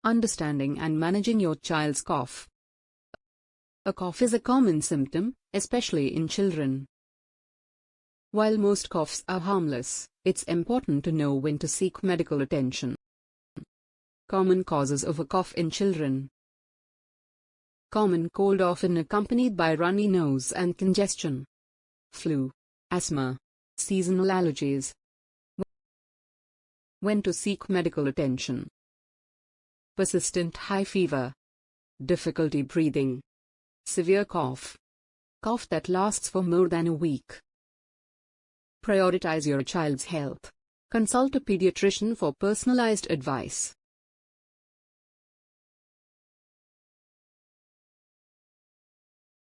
Understanding and managing your child's cough. A cough is a common symptom, especially in children. While most coughs are harmless, it's important to know when to seek medical attention. Common causes of a cough in children. Common cold often accompanied by runny nose and congestion. Flu, asthma, seasonal allergies. When to seek medical attention. Persistent high fever, difficulty breathing, severe cough, cough that lasts for more than a week. Prioritize your child's health. Consult a pediatrician for personalized advice.